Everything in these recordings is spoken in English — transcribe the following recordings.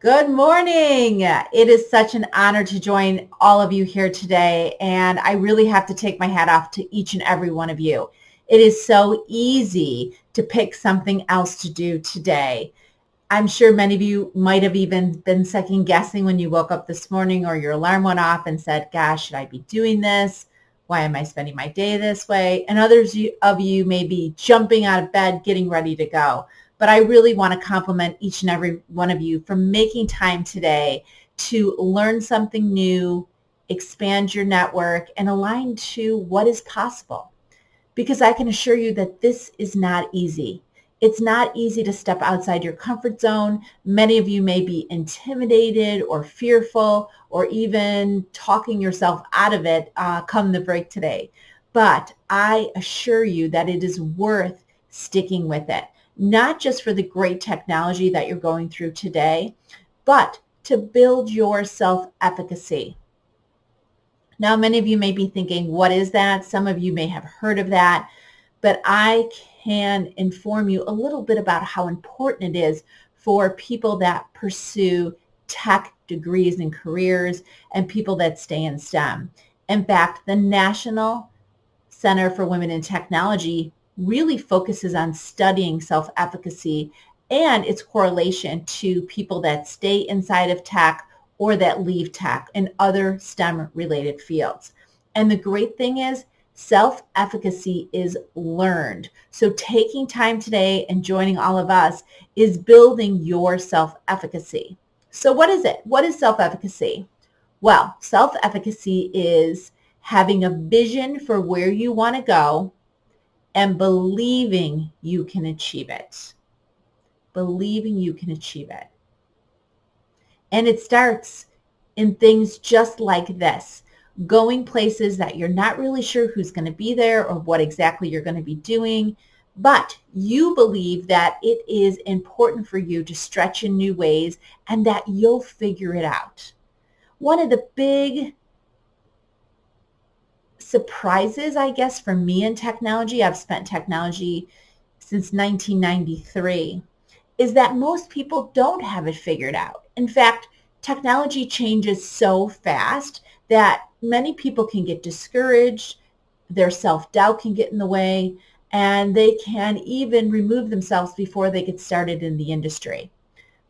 Good morning. It is such an honor to join all of you here today, and I really have to take my hat off to each and every one of you. It is so easy to pick something else to do today. I'm sure many of you might have even been second guessing when you woke up this morning or your alarm went off and said, gosh, should I be doing this? Why am I spending my day this way? And others of you may be jumping out of bed, getting ready to go. But I really want to compliment each and every one of you for making time today to learn something new, expand your network, and align to what is possible. Because I can assure you that this is not easy. It's not easy to step outside your comfort zone. Many of you may be intimidated or fearful or even talking yourself out of it come the break today. But I assure you that it is worth sticking with it, not just for the great technology that you're going through today, but to build your self-efficacy. Now, many of you may be thinking, what is that? Some of you may have heard of that, but I can inform you a little bit about how important it is for people that pursue tech degrees and careers and people that stay in STEM. In fact, the National Center for Women in Technology really focuses on studying self-efficacy and its correlation to people that stay inside of tech or that leave tech and other STEM-related fields. And the great thing is, self-efficacy is learned. So taking time today and joining all of us is building your self-efficacy. So what is it? What is self-efficacy? Well, self-efficacy is having a vision for where you want to go and believing you can achieve it. Believing you can achieve it. And it starts in things just like this. Going places that you're not really sure who's going to be there or what exactly you're going to be doing, but you believe that it is important for you to stretch in new ways and that you'll figure it out. One of the big surprises, I guess, for me in technology, I've spent technology since 1993, is that most people don't have it figured out. In fact, technology changes so fast that many people can get discouraged, their self-doubt can get in the way, and they can even remove themselves before they get started in the industry.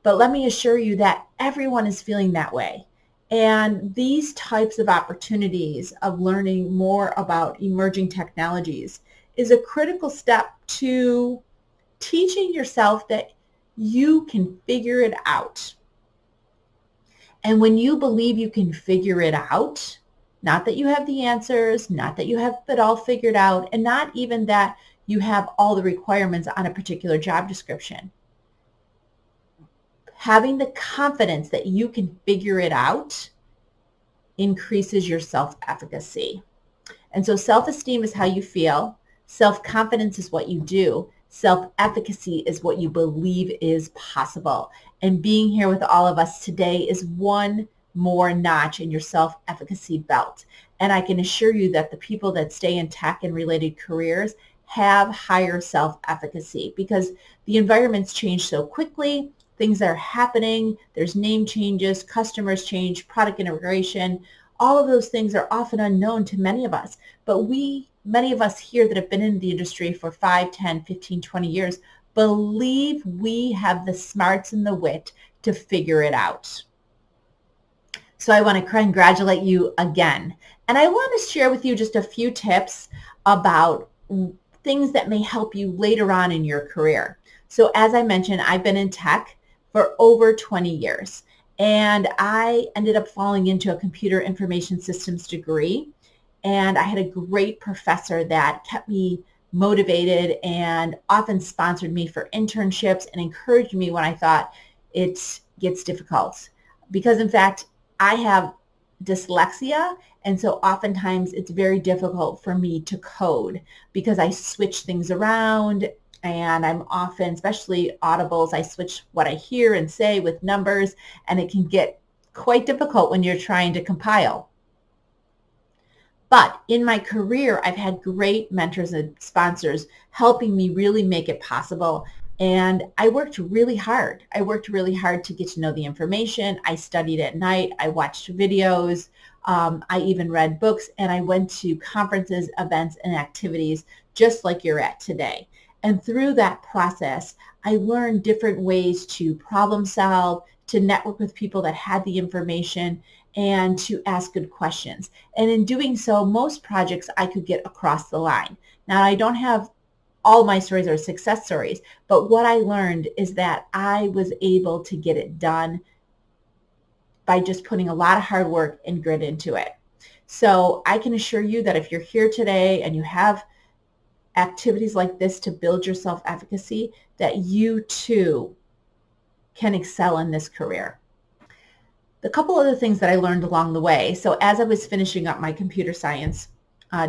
But let me assure you that everyone is feeling that way. And these types of opportunities of learning more about emerging technologies is a critical step to teaching yourself that you can figure it out. And when you believe you can figure it out, not that you have the answers, not that you have it all figured out, and not even that you have all the requirements on a particular job description. Having the confidence that you can figure it out increases your self-efficacy. And so self-esteem is how you feel. Self-confidence is what you do. Self-efficacy is what you believe is possible. And being here with all of us today is one more notch in your self-efficacy belt. And I can assure you that the people that stay in tech and related careers have higher self-efficacy because the environments change so quickly. Things are happening. There's name changes, customers change, product integration. All of those things are often unknown to many of us. But many of us here that have been in the industry for 5, 10, 15, 20 years, believe we have the smarts and the wit to figure it out. So I want to congratulate you again. And I want to share with you just a few tips about things that may help you later on in your career. So as I mentioned, I've been in tech for over 20 years. And I ended up falling into a computer information systems degree. And I had a great professor that kept me motivated and often sponsored me for internships and encouraged me when I thought it gets difficult. Because in fact, I have dyslexia, and so oftentimes it's very difficult for me to code because I switch things around and I'm often, especially audibles, I switch what I hear and say with numbers, and it can get quite difficult when you're trying to compile. But in my career, I've had great mentors and sponsors helping me really make it possible. And I worked really hard. I worked really hard to get to know the information. I studied at night. I watched videos. I even read books, and I went to conferences, events, and activities just like you're at today. And through that process, I learned different ways to problem solve, to network with people that had the information, and to ask good questions. And in doing so, most projects I could get across the line. Now, I don't have all my stories are success stories, but what I learned is that I was able to get it done by just putting a lot of hard work and grit into it. So I can assure you that if you're here today and you have activities like this to build your self-efficacy, that you too can excel in this career. The couple other things that I learned along the way. So as I was finishing up my computer science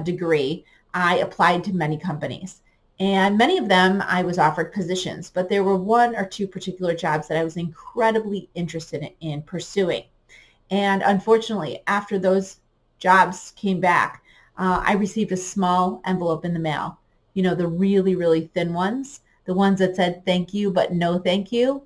degree, I applied to many companies. And many of them I was offered positions, but there were one or two particular jobs that I was incredibly interested in pursuing. And unfortunately, after those jobs came back, I received a small envelope in the mail. You know, the really, really thin ones, the ones that said thank you, but no thank you.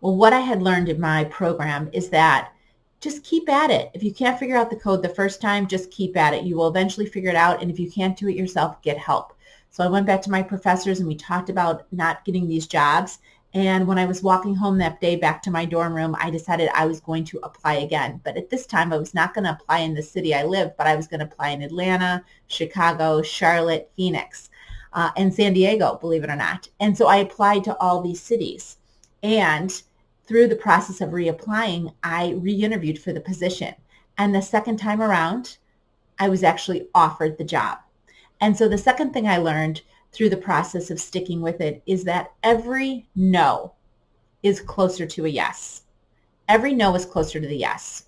Well, what I had learned in my program is that just keep at it. If you can't figure out the code the first time, just keep at it. You will eventually figure it out. And if you can't do it yourself, get help. So I went back to my professors and we talked about not getting these jobs. And when I was walking home that day back to my dorm room, I decided I was going to apply again. But at this time, I was not going to apply in the city I live, but I was going to apply in Atlanta, Chicago, Charlotte, Phoenix, and San Diego, believe it or not. And so I applied to all these cities. And through the process of reapplying, I re-interviewed for the position. And the second time around, I was actually offered the job. And so the second thing I learned through the process of sticking with it is that every no is closer to a yes. Every no is closer to the yes.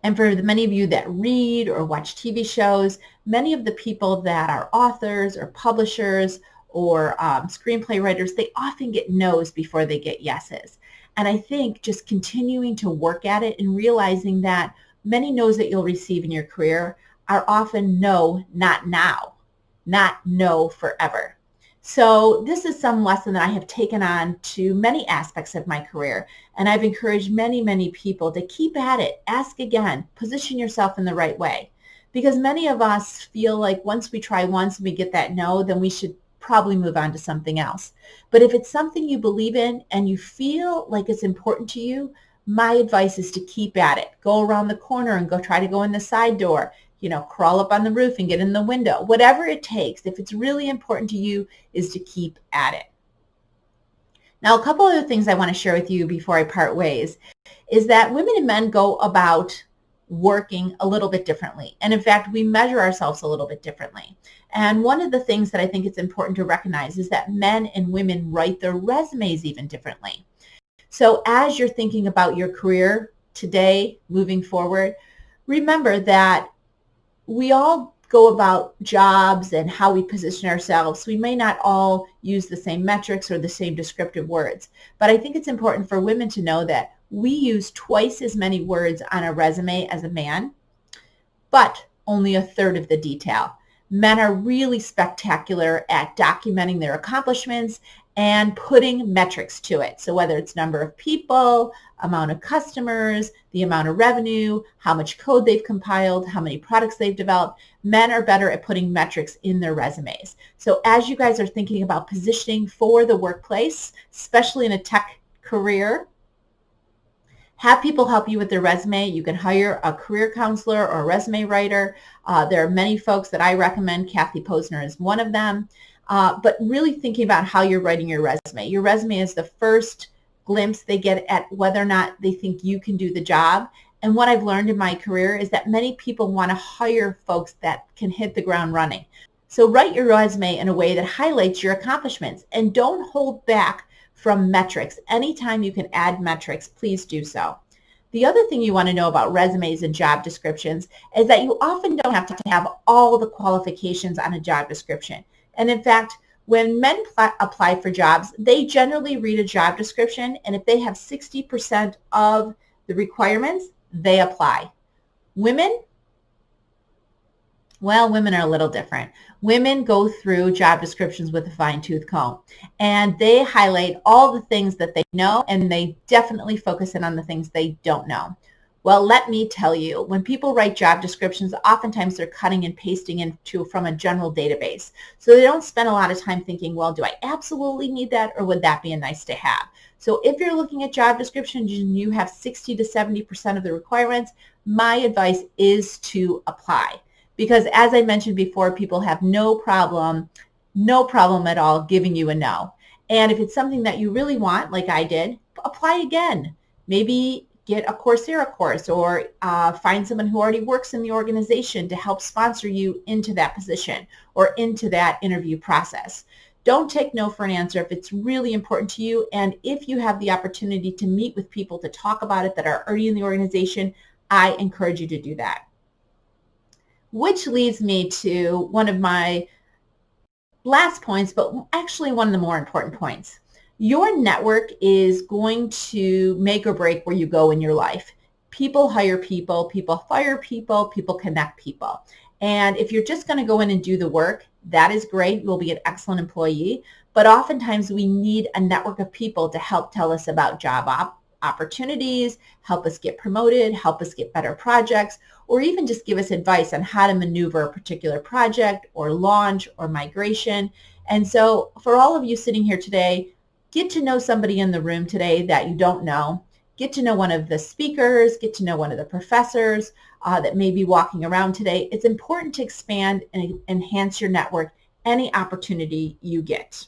And for the many of you that read or watch TV shows, many of the people that are authors or publishers or screenplay writers, they often get no's before they get yeses. And I think just continuing to work at it and realizing that many no's that you'll receive in your career are often no, not now, not no forever. So this is some lesson that I have taken on to many aspects of my career. And I've encouraged many, many people to keep at it, ask again, position yourself in the right way. Because many of us feel like once we try once and we get that no, then we should probably move on to something else. But if it's something you believe in and you feel like it's important to you, my advice is to keep at it. Go around the corner and go try to go in the side door, you know, crawl up on the roof and get in the window. Whatever it takes, if it's really important to you, is to keep at it. Now, a couple other things I want to share with you before I part ways is that women and men go about working a little bit differently. And in fact, we measure ourselves a little bit differently. And one of the things that I think it's important to recognize is that men and women write their resumes even differently. So as you're thinking about your career today, moving forward, remember that we all go about jobs and how we position ourselves. We may not all use the same metrics or the same descriptive words, but I think it's important for women to know that we use twice as many words on a resume as a man, but only a third of the detail. Men are really spectacular at documenting their accomplishments and putting metrics to it. So whether it's number of people, amount of customers, the amount of revenue, how much code they've compiled, how many products they've developed, men are better at putting metrics in their resumes. So as you guys are thinking about positioning for the workplace, especially in a tech career, have people help you with their resume. You can hire a career counselor or a resume writer. There are many folks that I recommend. Kathy Posner is one of them. But really thinking about how you're writing your resume. Your resume is the first glimpse they get at whether or not they think you can do the job. And what I've learned in my career is that many people want to hire folks that can hit the ground running. So write your resume in a way that highlights your accomplishments and don't hold back from metrics. Anytime you can add metrics, please do so. The other thing you want to know about resumes and job descriptions is that you often don't have to have all the qualifications on a job description. And in fact, when men apply for jobs, they generally read a job description, and if they have 60% of the requirements, they apply. Women Well, women are a little different. Women go through job descriptions with a fine-tooth comb, and they highlight all the things that they know, and they definitely focus in on the things they don't know. Well, let me tell you, when people write job descriptions, oftentimes they're cutting and pasting into from a general database. So they don't spend a lot of time thinking, well, do I absolutely need that, or would that be a nice to have? So if you're looking at job descriptions and you have 60 to 70% of the requirements, my advice is to apply. Because as I mentioned before, people have no problem at all giving you a no. And if it's something that you really want, like I did, apply again. Maybe get a Coursera course, or find someone who already works in the organization to help sponsor you into that position or into that interview process. Don't take no for an answer if it's really important to you. And if you have the opportunity to meet with people to talk about it that are already in the organization, I encourage you to do that. Which leads me to one of my last points, but actually one of the more important points. Your network is going to make or break where you go in your life. People hire people, people fire people, people connect people. And if you're just going to go in and do the work, that is great. You'll be an excellent employee. But oftentimes we need a network of people to help tell us about job opportunities, help us get promoted, help us get better projects, or even just give us advice on how to maneuver a particular project or launch or migration. And so for all of you sitting here today, get to know somebody in the room today that you don't know. Get to know one of the speakers, get to know one of the professors that may be walking around today. It's important to expand and enhance your network any opportunity you get.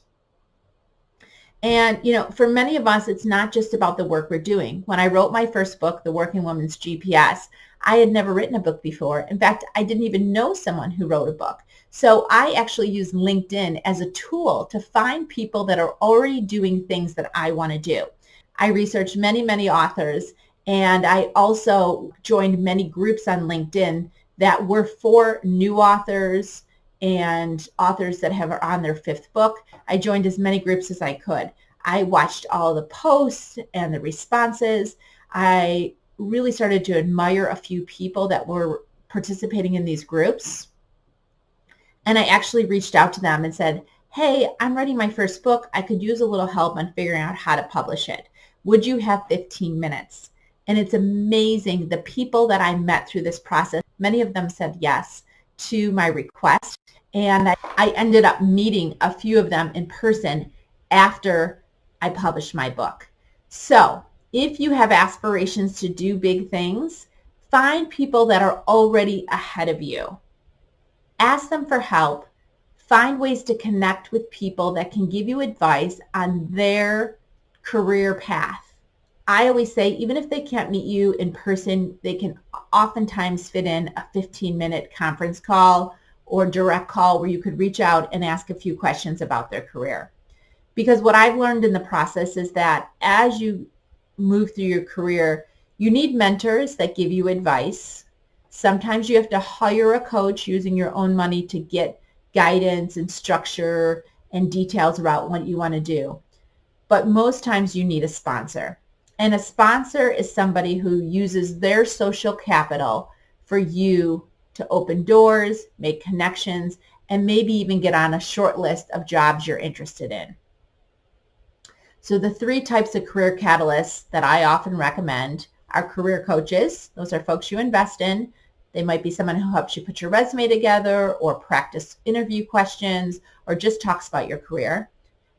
And, for many of us, it's not just about the work we're doing. When I wrote my first book, The Working Woman's GPS, I had never written a book before. In fact, I didn't even know someone who wrote a book. So I actually use LinkedIn as a tool to find people that are already doing things that I want to do. I researched many, many authors, and I also joined many groups on LinkedIn that were for new authors and authors that are on their fifth book. I joined as many groups as I could. I watched all the posts and the responses. I really started to admire a few people that were participating in these groups. And I actually reached out to them and said, hey, I'm writing my first book. I could use a little help on figuring out how to publish it. Would you have 15 minutes? And it's amazing the people that I met through this process. Many of them said yes to my request. And I ended up meeting a few of them in person after I published my book. So if you have aspirations to do big things, find people that are already ahead of you. Ask them for help. Find ways to connect with people that can give you advice on their career path. I always say, even if they can't meet you in person, they can oftentimes fit in a 15-minute conference call or direct call where you could reach out and ask a few questions about their career. Because what I've learned in the process is that as you move through your career, you need mentors that give you advice. Sometimes you have to hire a coach using your own money to get guidance and structure and details about what you want to do. But most times you need a sponsor. And a sponsor is somebody who uses their social capital for you to open doors, make connections, and maybe even get on a short list of jobs you're interested in. So the three types of career catalysts that I often recommend are career coaches. Those are folks you invest in. They might be someone who helps you put your resume together or practice interview questions or just talks about your career.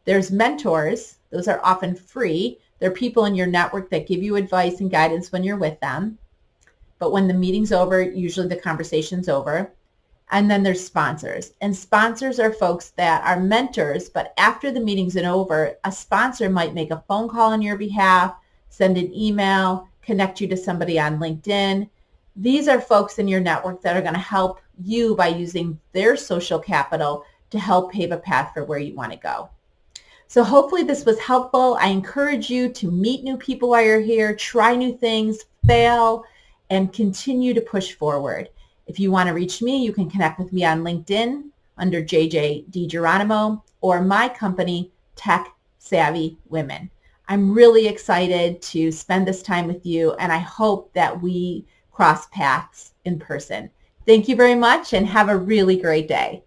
There's mentors. Those are often free. They're people in your network that give you advice and guidance when you're with them. But when the meeting's over, usually the conversation's over. And then there's sponsors. And sponsors are folks that are mentors, but after the meeting's over, a sponsor might make a phone call on your behalf, send an email, connect you to somebody on LinkedIn. These are folks in your network that are going to help you by using their social capital to help pave a path for where you want to go. So hopefully this was helpful. I encourage you to meet new people while you're here, try new things, fail, and continue to push forward. If you want to reach me, you can connect with me on LinkedIn under JJ DiGeronimo or my company, Tech Savvy Women. I'm really excited to spend this time with you, and I hope that we cross paths in person. Thank you very much and have a really great day.